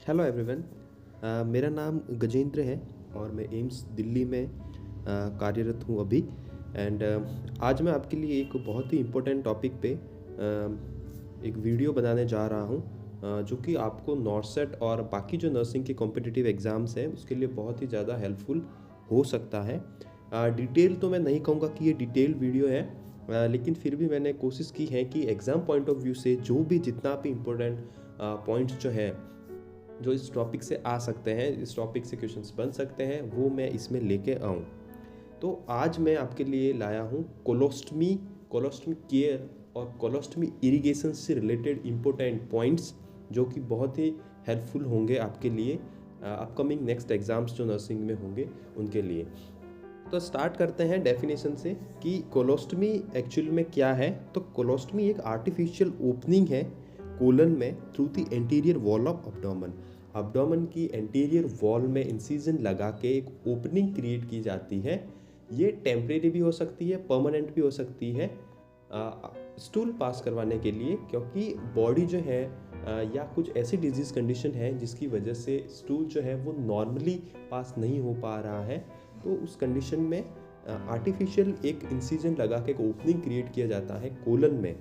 Hello everyone. मेरा नाम गजेंद्र है और मैं एम्स दिल्ली में कार्यरत हूँ अभी। एंड आज मैं आपके लिए एक बहुत ही इम्पोर्टेंट टॉपिक पे एक वीडियो बनाने जा रहा हूँ, जो कि आपको नॉर्सेट और बाकी जो नर्सिंग के कॉम्पिटिटिव एग्ज़ाम्स हैं उसके लिए बहुत ही ज़्यादा हेल्पफुल हो सकता है। डिटेल तो मैं नहीं कहूँगा कि ये डिटेल वीडियो है, लेकिन फिर भी मैंने कोशिश की है कि एग्ज़ाम पॉइंट ऑफ व्यू से जो भी जितना भी इम्पोर्टेंट पॉइंट्स जो है जो इस टॉपिक से आ सकते हैं, इस टॉपिक से क्वेश्चंस बन सकते हैं, वो मैं इसमें लेके आऊँ। तो आज मैं आपके लिए लाया हूँ कोलोस्टमी कोलोस्टमी केयर और कोलोस्टमी इरिगेशन से रिलेटेड इम्पोर्टेंट पॉइंट्स, जो कि बहुत ही हेल्पफुल होंगे आपके लिए अपकमिंग नेक्स्ट एग्ज़ाम्स जो नर्सिंग में होंगे उनके लिए। तो स्टार्ट करते हैं डेफिनेशन से कि कोलोस्टमी एक्चुअल में क्या है। तो कोलोस्टमी एक आर्टिफिशियल ओपनिंग है कोलन में through the anterior wall of abdomen. Abdomen की एंटीरियर वॉल में इंसिजन लगा के एक ओपनिंग क्रिएट की जाती है। ये टेम्परेरी भी हो सकती है, परमानेंट भी हो सकती है, स्टूल पास करवाने के लिए, क्योंकि बॉडी जो है या कुछ ऐसी डिजीज़ कंडीशन है जिसकी वजह से स्टूल जो है वो नॉर्मली पास नहीं हो पा रहा है। तो उस कंडीशन में आर्टिफिशियल एक इंसिजन लगा के एक ओपनिंग क्रिएट किया जाता है कोलन में,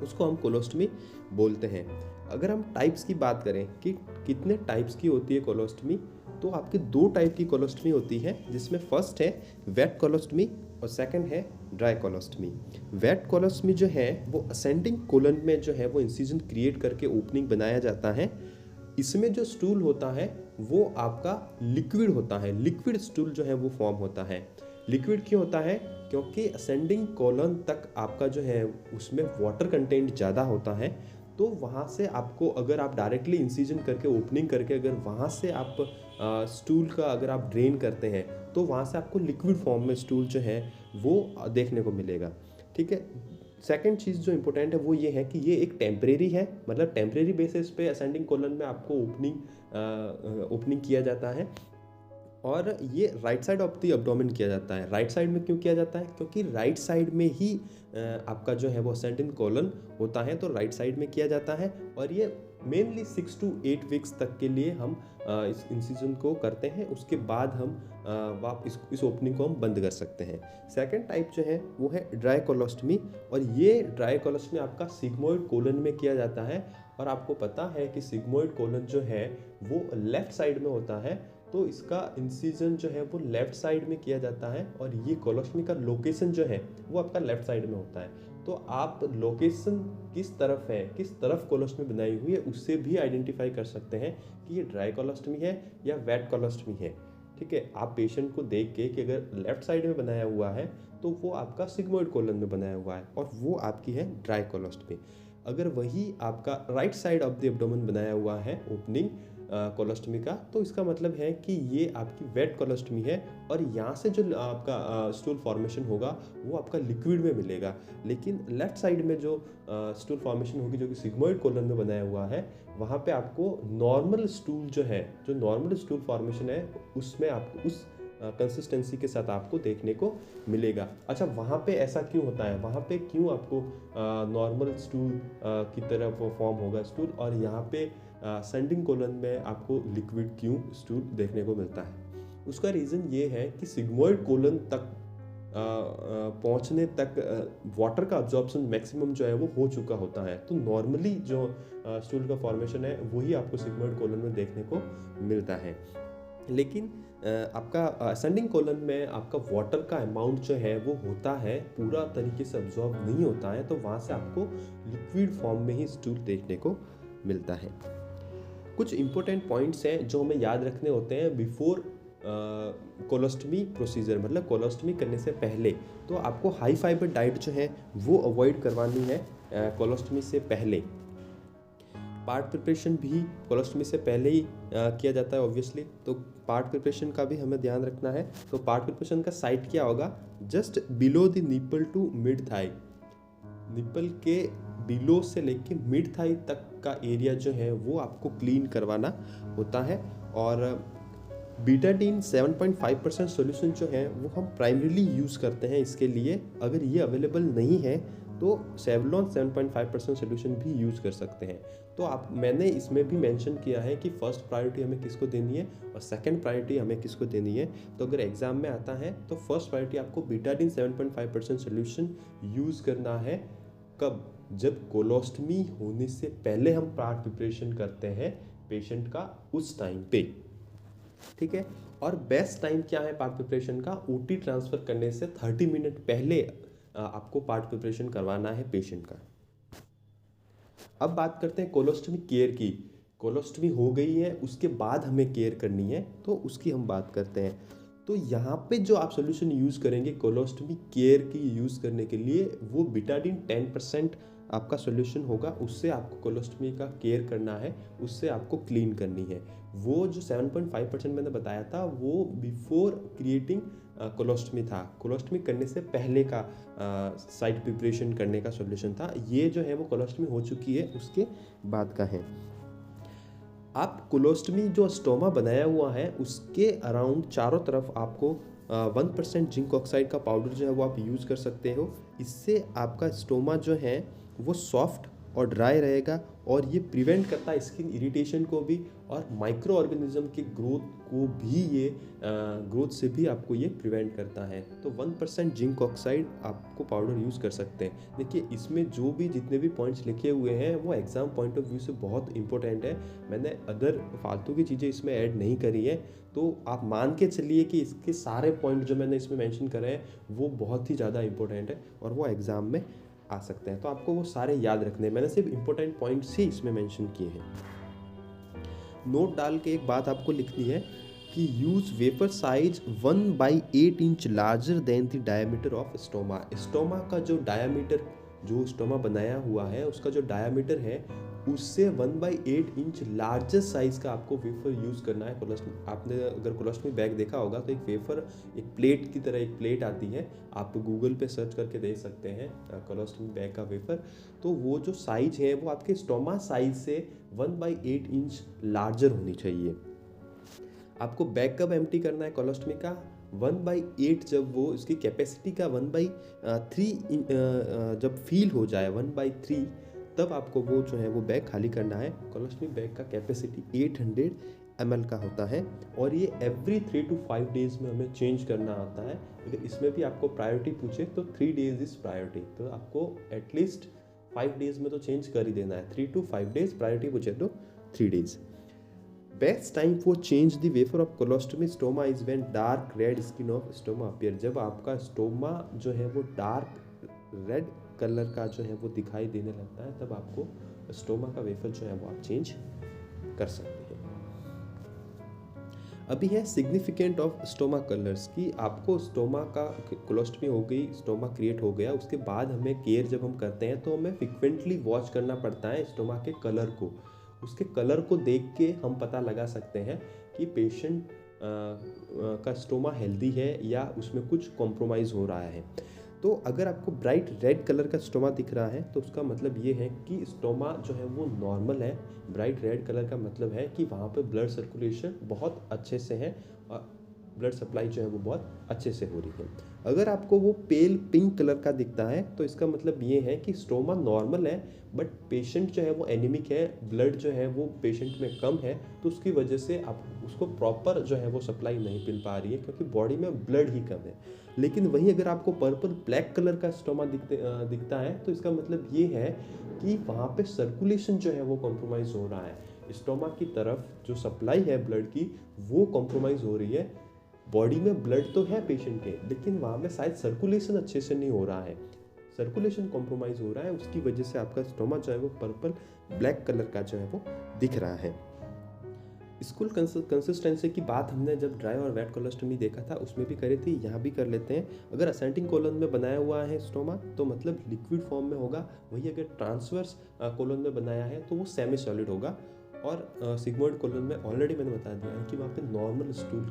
उसको हम कोलोस्टमी बोलते हैं। अगर हम टाइप्स की बात करें कि कितने टाइप्स की होती है कोलोस्टमी, तो आपके दो टाइप की कोलोस्टमी होती है, जिसमें फर्स्ट है वेट कोलोस्टमी और सेकंड है ड्राई कोलोस्टमी। वेट कोलोस्टमी जो है वो असेंडिंग कोलन में जो है वो इंसिजन क्रिएट करके ओपनिंग बनाया जाता है। इसमें जो स्टूल होता है वो आपका लिक्विड होता है, लिक्विड स्टूल जो है वो फॉर्म होता है। लिक्विड क्यों होता है? क्योंकि असेंडिंग कॉलन तक आपका जो है उसमें वाटर कंटेंट ज़्यादा होता है। तो वहाँ से आपको, अगर आप डायरेक्टली इंसिजन करके ओपनिंग करके अगर वहाँ से आप स्टूल का अगर आप ड्रेन करते हैं तो वहाँ से आपको लिक्विड फॉर्म में स्टूल जो है वो देखने को मिलेगा। ठीक है। सेकंड चीज़ जो इम्पोर्टेंट है वो ये है कि ये एक टेम्परेरी है, मतलब टेम्परेरी बेसिस पे असेंडिंग कॉलन में आपको ओपनिंग किया जाता है। और ये right side of the abdomen किया जाता है। राइट साइड में क्यों किया जाता है? क्योंकि राइट साइड में ही आपका जो है वो असेंडिंग कॉलन होता है, तो राइट साइड में किया जाता है। और ये मेनली 6 to 8 वीक्स तक के लिए हम इस इंसिजन को करते हैं। उसके बाद हम इस ओपनिंग को हम बंद कर सकते हैं। सेकंड टाइप जो है वो है ड्राई कोलोस्टमी, और ये ड्राई कोलोस्टमी आपका सिग्मोइड कोलन में किया जाता है। और आपको पता है कि सिग्मोइड कोलन जो है वो लेफ्ट साइड में होता है, तो इसका इंसिजन जो है वो लेफ्ट साइड में किया जाता है। और ये कोलोस्टमी का लोकेशन जो है वो आपका लेफ्ट साइड में होता है। तो आप लोकेशन किस तरफ है, किस तरफ कोलोस्टमी बनाई हुई है, उससे भी आइडेंटिफाई कर सकते हैं कि ये ड्राई कोलोस्टमी है या वेट कोलोस्टमी है। ठीक है। आप पेशेंट को देख के कि अगर लेफ्ट साइड में बनाया हुआ है तो वो आपका सिग्मोइड कोलन में बनाया हुआ है और वो आपकी है ड्राई कोलोस्टमी। अगर वही आपका right side of the abdomen बनाया हुआ है ओपनिंग कोलोस्टमी का, तो इसका मतलब है कि ये आपकी वेट कोलोस्टमी है। और यहाँ से जो आपका स्टूल फॉर्मेशन होगा वो आपका लिक्विड में मिलेगा। लेकिन लेफ्ट साइड में जो स्टूल फॉर्मेशन होगी जो कि सिग्मोइड कोलन में बनाया हुआ है, वहाँ पे आपको नॉर्मल स्टूल जो है, जो नॉर्मल स्टूल फॉर्मेशन है, उसमें आपको उस कंसिस्टेंसी के साथ आपको देखने को मिलेगा। अच्छा, वहाँ पे ऐसा क्यों होता है? वहाँ पे क्यों आपको नॉर्मल स्टूल की तरह फॉर्म होगा स्टूल, और यहाँ पे असेंडिंग कोलन में आपको लिक्विड क्यों स्टूल देखने को मिलता है? उसका रीज़न ये है कि सिग्मोइड कोलन तक पहुंचने तक वाटर का अब्जॉर्प्शन मैक्सिमम जो है वो हो चुका होता है। तो नॉर्मली जो स्टूल का फॉर्मेशन है वही आपको सिग्मोइड कोलन में देखने को मिलता है। लेकिन आपका असेंडिंग कोलन में आपका वाटर का अमाउंट जो है वो होता है, पूरा तरीके से अब्जॉर्ब नहीं होता है, तो वहाँ से आपको लिक्विड फॉर्म में ही स्टूल देखने को मिलता है। कुछ इंपॉर्टेंट पॉइंट्स हैं जो हमें याद रखने होते हैं बिफोर कोलोस्टमी प्रोसीजर, मतलब कोलोस्टमी करने से पहले। तो आपको हाई फाइबर डाइट जो है वो अवॉइड करवानी है कोलोस्टमी से पहले। पार्ट प्रिपरेशन भी कोलोस्टमी से पहले ही किया जाता है ऑब्वियसली, तो पार्ट प्रिपरेशन का भी हमें ध्यान रखना है। तो पार्ट प्रिपरेशन का साइट क्या होगा? Just below the nipple to mid thigh, nipple के बिलो से लेके मिड थाई तक का एरिया जो है वो आपको क्लीन करवाना होता है। और बीटाडीन 7.5% सॉल्यूशन जो है वो हम प्राइमरीली यूज़ करते हैं इसके लिए। अगर ये अवेलेबल नहीं है तो सेवलॉन 7.5% सोल्यूशन भी यूज़ कर सकते हैं। तो मैंने इसमें भी मेंशन किया है कि फर्स्ट प्रायोरिटी हमें किसको देनी है और सेकंड प्रायोरिटी हमें किसको देनी है। तो अगर एग्जाम में आता है तो फर्स्ट प्रायोरिटी आपको बीटाडीन 7.5% सोल्यूशन यूज़ करना है। कब? जब कोलोस्टमी होने से पहले हम पार्ट प्रिपरेशन करते हैं पेशेंट का, उस टाइम पे, ठीक है। और बेस्ट टाइम क्या है पार्ट प्रिपरेशन का? ओटी ट्रांसफ़र करने से 30 मिनट पहले आपको पार्ट प्रिपरेशन करवाना है पेशेंट का। अब बात करते हैं कोलोस्टमी केयर की। कोलोस्टमी हो गई है, उसके बाद हमें केयर करनी है, तो उसकी हम बात करते हैं। तो यहाँ पे जो आप सोल्यूशन यूज़ करेंगे कोलोस्टमी केयर की यूज़ करने के लिए, वो बीटाडीन 10% आपका सोल्यूशन होगा। उससे आपको कोलोस्टमी का केयर करना है, उससे आपको क्लीन करनी है। वो जो 7.5% मैंने बताया था वो बिफोर क्रिएटिंग कोलोस्टमी था, कोलोस्टमी करने से पहले का साइट प्रिपरेशन करने का सोल्यूशन था। ये जो है वो कोलोस्टमी हो चुकी है उसके बाद का है। आप कोलोस्टमी जो स्टोमा बनाया हुआ है उसके अराउंड चारों तरफ आपको 1% जिंक ऑक्साइड का पाउडर जो है वो आप यूज़ कर सकते हो। इससे आपका स्टोमा जो है वो सॉफ्ट और ड्राई रहेगा और ये प्रिवेंट करता है स्किन इरिटेशन को भी, और माइक्रो ऑर्गेनिज्म के ग्रोथ को भी ये ग्रोथ से भी आपको ये प्रिवेंट करता है। तो 1% जिंक ऑक्साइड आपको पाउडर यूज़ कर सकते हैं। देखिए इसमें जो भी जितने भी पॉइंट्स लिखे हुए हैं वो एग्ज़ाम पॉइंट ऑफ व्यू से बहुत इंपॉर्टेंट है। मैंने अदर फालतू की चीज़ें इसमें ऐड नहीं करी है, तो आप मान के चलिए कि इसके सारे पॉइंट जो मैंने इसमें मेंशन करे हैं वो बहुत ही ज़्यादा इंपॉर्टेंट है और वो एग्ज़ाम में आ सकते हैं। तो आपको वो सारे याद रखने हैं, मैंने सिर्फ इंपॉर्टेंट पॉइंट्स ही इसमें मेंशन किए हैं। नोट डाल के एक बात आपको लिखनी है कि use vapour size 1/8 inch larger than the diameter of stoma. Stoma का जो डायमीटर, जो स्टोमा बनाया हुआ है उसका जो डायमीटर है उससे 1/8 इंच लार्जेस्ट साइज का आपको वेफर यूज़ करना है। कोलोस्टमी, आपने अगर कोलोस्टमी बैग देखा होगा तो एक वेफर, एक प्लेट की तरह एक प्लेट आती है, आप गूगल पे सर्च करके देख सकते हैं कोलोस्टमी बैग का वेफर। तो वो जो साइज है वो आपके स्टोमा साइज से 1/8 इंच लार्जर होनी चाहिए। आपको बैग कब एम्प्टी करना है कोलोस्टमी का? 1/8 जब वो इसकी कैपेसिटी का 1/3 जब फील हो जाए 1/3, तब आपको वो जो है वो बैग खाली करना है। कोलोस्टमी बैग का कैपेसिटी 800 ml का होता है और ये एवरी 3 to 5 डेज में हमें चेंज करना आता है। अगर इसमें भी आपको प्रायोरिटी पूछे तो 3 डेज इज प्रायोरिटी, तो आपको एटलीस्ट 5 डेज में तो चेंज कर ही देना है। 3 to 5 डेज प्रायोरिटी पूछे तो 3 days. Best time for change the wafer of colostomy stoma is when dark red skin of stoma appear. जब आपका स्टोमा जो है वो डार्क रेड कलर का जो है वो दिखाई देने लगता है, तब आपको स्टोमा का वेफर जो है वो आप चेंज कर सकते हैं। अभी है सिग्निफिकेंट ऑफ स्टोमा कलर्स की। आपको स्टोमा का कोलोस्टमी हो गई, स्टोमा क्रिएट हो गया, उसके बाद हमें केयर जब हम करते हैं तो हमें फ्रिक्वेंटली वॉच करना पड़ता है स्टोमा के कलर को। उसके कलर को देख के हम पता लगा सकते हैं कि पेशेंट का स्टोमा हेल्दी है या उसमें कुछ कॉम्प्रोमाइज़ हो रहा है। तो अगर आपको ब्राइट रेड कलर का स्टोमा दिख रहा है तो उसका मतलब ये है कि स्टोमा जो है वो नॉर्मल है। ब्राइट रेड कलर का मतलब है कि वहाँ पे ब्लड सर्कुलेशन बहुत अच्छे से है और ब्लड सप्लाई जो है वो बहुत अच्छे से हो रही है। अगर आपको वो पेल पिंक कलर का दिखता है तो इसका मतलब ये है कि स्टोमा नॉर्मल है बट पेशेंट जो है वो एनीमिक है, ब्लड जो है वो पेशेंट में कम है, तो उसकी वजह से आप उसको प्रॉपर जो है वो सप्लाई नहीं मिल पा रही है क्योंकि बॉडी में ब्लड ही कम है। लेकिन वहीं अगर आपको पर्पल ब्लैक कलर का स्टोमा दिखता है तो इसका मतलब ये है कि वहाँ पे सर्कुलेशन जो है वो कॉम्प्रोमाइज़ हो रहा है। स्टोमा की तरफ जो सप्लाई है ब्लड की वो कॉम्प्रोमाइज़ हो रही है। बॉडी में ब्लड तो है पेशेंट के, लेकिन वहाँ में शायद सर्कुलेशन अच्छे से नहीं हो रहा है, सर्कुलेशन कॉम्प्रोमाइज़ हो रहा है, उसकी वजह से आपका स्टोमा जो है वो पर्पल ब्लैक कलर का जो है वो दिख रहा है। स्कूल कंसिस्टेंसी की बात हमने जब ड्राई और वेट कोलोस्टमी देखा था उसमें भी करी थी, यहाँ भी कर लेते हैं। अगर असेंडिंग कोलन में बनाया हुआ है स्टोमा तो मतलब लिक्विड फॉर्म में होगा, वही अगर ट्रांसवर्स कोलन में बनाया है तो वो सेमी सॉलिड होगा। और सिग्मोइड कोलन में ऑलरेडी मैंने बता दिया है कि वहाँ पे नॉर्मल स्टूल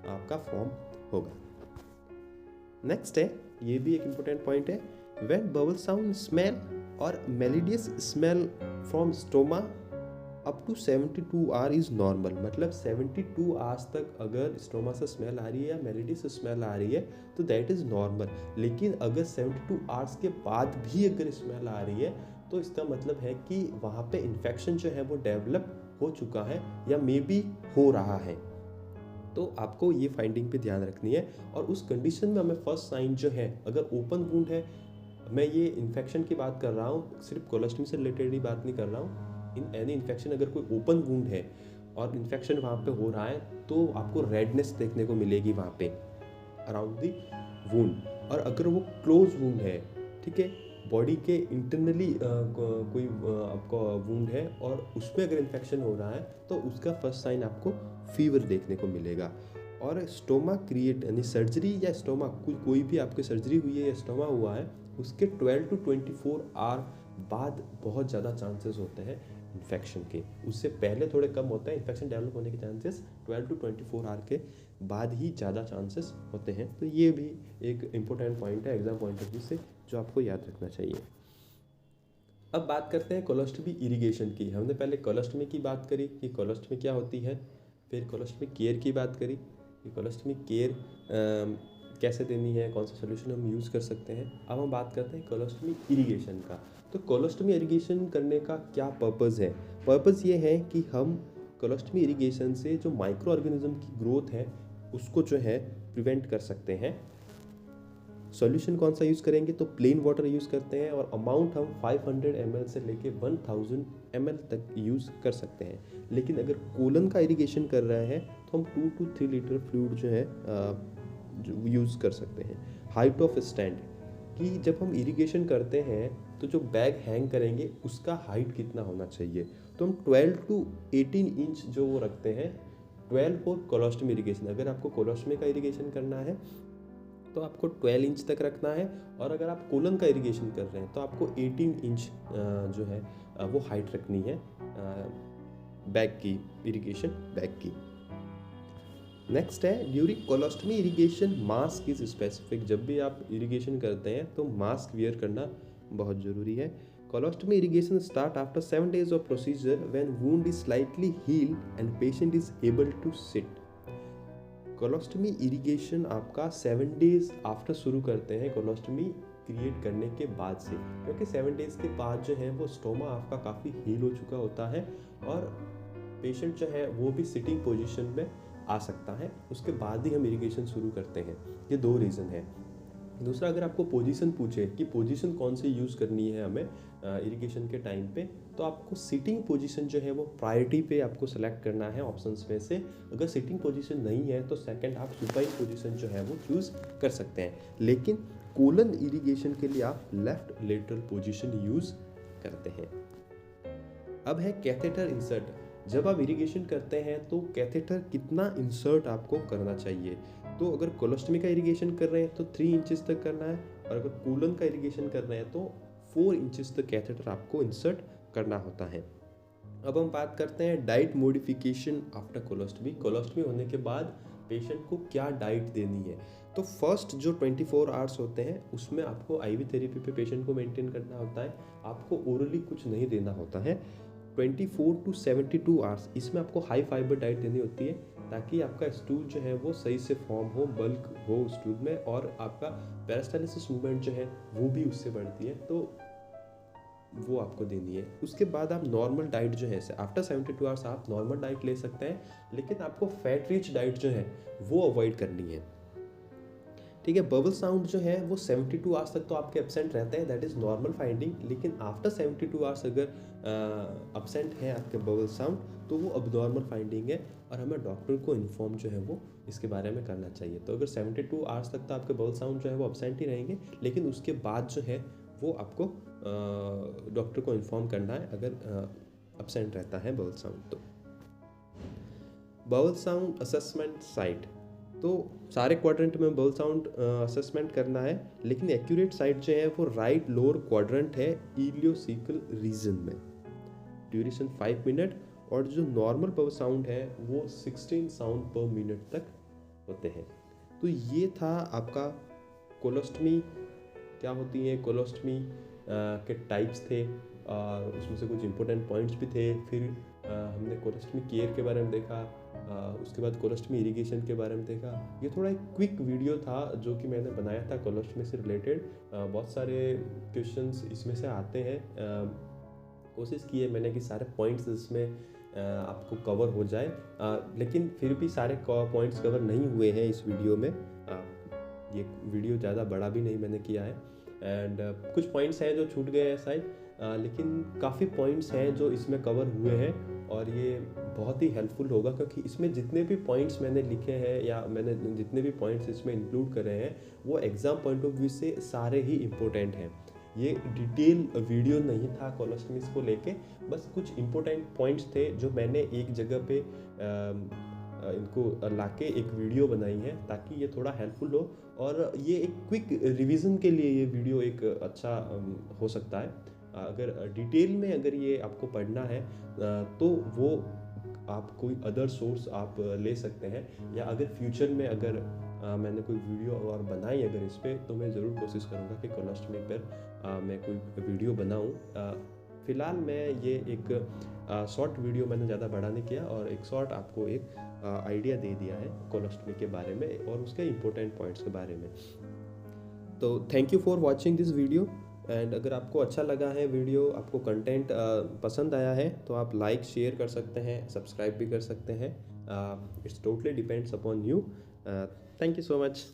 आपका फॉर्म होगा। नेक्स्ट है, ये भी एक इम्पोर्टेंट पॉइंट है, व्हेन बबल साउंड स्मेल और malodorous smell from stoma up to 72 hour is normal, मतलब 72 आवर्स तक अगर स्टोमा से स्मेल आ रही है या मेलिडी से स्मेल आ रही है तो दैट इज़ नॉर्मल। लेकिन अगर 72 आवर्स के बाद भी अगर स्मेल आ रही है तो इसका मतलब है कि वहाँ पे इन्फेक्शन जो है वो डेवलप हो चुका है या मे बी हो रहा है। तो आपको ये फाइंडिंग पे ध्यान रखनी है। और उस कंडीशन में हमें फर्स्ट साइन जो है, अगर ओपन वुंड है, मैं ये इन्फेक्शन की बात कर रहा हूँ, सिर्फ कोलोस्टमी से रिलेटेड ही बात नहीं कर रहा हूँ, इन एनी इन्फेक्शन अगर कोई ओपन वुंड है और इन्फेक्शन वहाँ पे हो रहा है तो आपको रेडनेस देखने को मिलेगी वहाँ पे अराउंड दी वुंड। और अगर वो क्लोज वुंड है, ठीक है, बॉडी के इंटरनली कोई आपका वुंड है और उसमें अगर इन्फेक्शन हो रहा है तो उसका फर्स्ट साइन आपको फीवर देखने को मिलेगा। और स्टोमा क्रिएट यानी सर्जरी या स्टोमा कोई भी आपकी सर्जरी हुई है या स्टोमा हुआ है उसके 12 to 24 आवर बाद बहुत ज़्यादा चांसेस होते हैं इन्फेक्शन के। उससे पहले थोड़े कम होता है इन्फेक्शन डेवलप होने के चांसेस, 12 to 24 आवर के बाद ही ज़्यादा चांसेस होते हैं। तो ये भी एक इम्पोर्टेंट पॉइंट है एग्जाम पॉइंट ऑफ व्यू से जो आपको याद रखना चाहिए। अब बात करते हैं कोलोस्टमी इरिगेशन की। हमने पहले कोलोस्टमी की बात करी कि कोलोस्टमी क्या होती है, फिर कोलोस्टमी केयर की बात करी कि कोलोस्टमी केयर कैसे देनी है, कौन सा सोल्यूशन हम यूज़ कर सकते हैं। अब हम बात करते हैं कोलोस्टमी इरिगेशन का। तो कोलोस्टमी इरिगेशन करने का क्या पर्पज़ है? पर्पज़ ये है कि हम कोलोस्टमी इरिगेशन से जो माइक्रो ऑर्गेनिज्म की ग्रोथ है उसको जो है प्रिवेंट कर सकते हैं। सॉल्यूशन कौन सा यूज़ करेंगे? तो प्लेन वाटर यूज़ करते हैं और अमाउंट हम 500 ml से लेके 1000 ml तक यूज़ कर सकते हैं। लेकिन अगर कोलन का इरिगेशन कर रहे हैं तो हम 2 to 3 लीटर फ्लूइड जो है जो यूज़ कर सकते हैं। हाइट ऑफ स्टैंड कि जब हम इरिगेशन करते हैं तो जो बैग हैंग करेंगे उसका हाइट कितना होना चाहिए, तो हम 12 to 18 इंच जो वो रखते हैं। 12 फॉर कोलोस्टमी इरिगेशन, अगर आपको कोलोस्टमी का इरिगेशन करना है तो आपको 12 इंच तक रखना है, और अगर आप कोलन का इरिगेशन कर रहे हैं तो आपको 18 इंच जो है वो हाइट रखनी है बैग की, इरिगेशन बैग की। नेक्स्ट है during colostomy irrigation mask is specific. जब भी आप इरिगेशन करते हैं तो मास्क वियर करना बहुत ज़रूरी है। Colostomy irrigation start after 7 days of procedure when wound is slightly heal and patient is able to sit. Colostomy irrigation आपका 7 days आफ्टर शुरू करते हैं कोलोस्टमी क्रिएट करने के बाद से, क्योंकि 7 days के बाद जो है वो स्टोमा आपका काफ़ी हील हो चुका होता है और पेशेंट जो है वो भी सिटिंग पोजीशन में आ सकता है। उसके बाद ही हम इरिगेशन शुरू करते हैं। ये 2 रीज़न है। दूसरा, अगर आपको पोजीशन पूछे कि पोजीशन कौन सी यूज़ करनी है हमें इरिगेशन के टाइम पे, तो आपको सिटिंग पोजीशन जो है वो प्रायोरिटी पे आपको सेलेक्ट करना है ऑप्शंस में से। अगर सिटिंग पोजीशन नहीं है तो सेकंड आप सुपाइन पोजीशन जो है वो चूज़ कर सकते हैं। लेकिन कोलन इरिगेशन के लिए आप लेफ्ट लेटरल पोजीशन यूज़ करते हैं। अब है कैथेटर इंसर्ट। जब आप इरिगेशन करते हैं तो कैथेटर कितना इंसर्ट आपको करना चाहिए? तो अगर कोलोस्टमी का इरिगेशन कर रहे हैं तो 3 इंचेस तक करना है, और अगर कोलन का इरिगेशन कर रहे हैं तो 4 इंचेस तक कैथेटर आपको इंसर्ट करना होता है। अब हम बात करते हैं diet modification after colostomy. Colostomy होने के बाद पेशेंट को क्या डाइट देनी है? तो फर्स्ट जो 24 आवर्स होते हैं उसमें आपको आईवी थेरेपी पे पेशेंट को मेंटेन करना होता है। आपको ओरली कुछ नहीं देना होता है। 24 to 72 आवर्स इसमें आपको हाई फाइबर डाइट देनी होती है ताकि आपका स्टूल जो है वो सही से फॉर्म हो, बल्क हो स्टूल में, और आपका पेरिस्टालिसिस मूवमेंट जो है वो भी उससे बढ़ती है, तो वो आपको देनी है। उसके बाद आप नॉर्मल डाइट जो है आफ्टर 72 आवर्स आप नॉर्मल डाइट ले सकते हैं, लेकिन आपको फैट रिच डाइट जो है वो अवॉइड करनी है। ठीक है, बबल साउंड जो है वो 72 आवर्स तक तो आपके एब्सेंट रहते हैं, दैट इज़ नॉर्मल फाइंडिंग। लेकिन आफ्टर 72 आवर्स अगर एब्सेंट है आपके बबल साउंड तो वो अब नॉर्मल फाइंडिंग है, और हमें डॉक्टर को इन्फॉर्म जो है वो इसके बारे में करना चाहिए। तो अगर 72 आवर्स तक तो आपके बबल साउंड जो है वो एब्सेंट ही रहेंगे, लेकिन उसके बाद जो है वो आपको डॉक्टर को इन्फॉर्म करना है अगर एब्सेंट रहता है बबल साउंड। तो बबल साउंड असेसमेंट साइट, तो सारे क्वाड्रेंट में बबल साउंड असेसमेंट करना है, लेकिन एक्यूरेट साइट जो है वो राइट लोअर क्वाड्रेंट है इलियोसिकल रीजन में। ड्यूरेशन 5 मिनट, और जो नॉर्मल बबल साउंड है वो 16 साउंड पर मिनट तक होते हैं। तो ये था आपका कोलोस्टमी क्या होती है, कोलोस्टमी के टाइप्स थे, और उसमें से कुछ इंपॉर्टेंट पॉइंट्स भी थे। फिर हमने कोलोस्टमी केयर के बारे में देखा, उसके बाद कोलोस्टमी इरिगेशन के बारे में देखा। ये थोड़ा एक क्विक वीडियो था जो कि मैंने बनाया था कोलोस्टमी से रिलेटेड। बहुत सारे क्वेश्चंस इसमें से आते हैं। कोशिश की है मैंने कि सारे पॉइंट्स इसमें आपको कवर हो जाए, लेकिन फिर भी सारे पॉइंट्स कवर नहीं हुए हैं इस वीडियो में। ये वीडियो ज़्यादा बड़ा भी नहीं मैंने किया है, एंड कुछ पॉइंट्स हैं जो छूट गए हैं शायद, लेकिन काफ़ी पॉइंट्स हैं जो इसमें कवर हुए हैं और ये बहुत ही हेल्पफुल होगा, क्योंकि इसमें जितने भी पॉइंट्स मैंने लिखे हैं या मैंने जितने भी पॉइंट्स इसमें इंक्लूड करे हैं वो एग्ज़ाम पॉइंट ऑफ व्यू से सारे ही इम्पोर्टेंट हैं। ये डिटेल वीडियो नहीं था कोलोस्टमीज को लेके, बस कुछ इम्पोर्टेंट पॉइंट्स थे जो मैंने एक जगह पे इनको लाके एक वीडियो बनाई है ताकि ये थोड़ा हेल्पफुल हो, और ये एक क्विक रिवीजन के लिए ये वीडियो एक अच्छा हो सकता है। अगर डिटेल में अगर ये आपको पढ़ना है तो वो आप कोई अदर सोर्स आप ले सकते हैं, या अगर फ्यूचर में अगर मैंने कोई वीडियो और बनाई अगर इस पर, तो मैं ज़रूर कोशिश करूँगा कि कोलोस्टमी पर मैं कोई वीडियो बनाऊँ। फ़िलहाल मैं ये एक शॉर्ट वीडियो मैंने ज़्यादा बड़ा नहीं किया और एक शॉर्ट आपको एक आइडिया दे दिया है कोलोस्टमी के बारे में और उसके इम्पोर्टेंट पॉइंट्स के बारे में। तो thank you for watching this video, and अगर आपको अच्छा लगा है वीडियो, आपको कंटेंट पसंद आया है, तो आप लाइक शेयर कर सकते हैं, सब्सक्राइब भी कर सकते हैं। It's totally depends upon you. Thank you so much.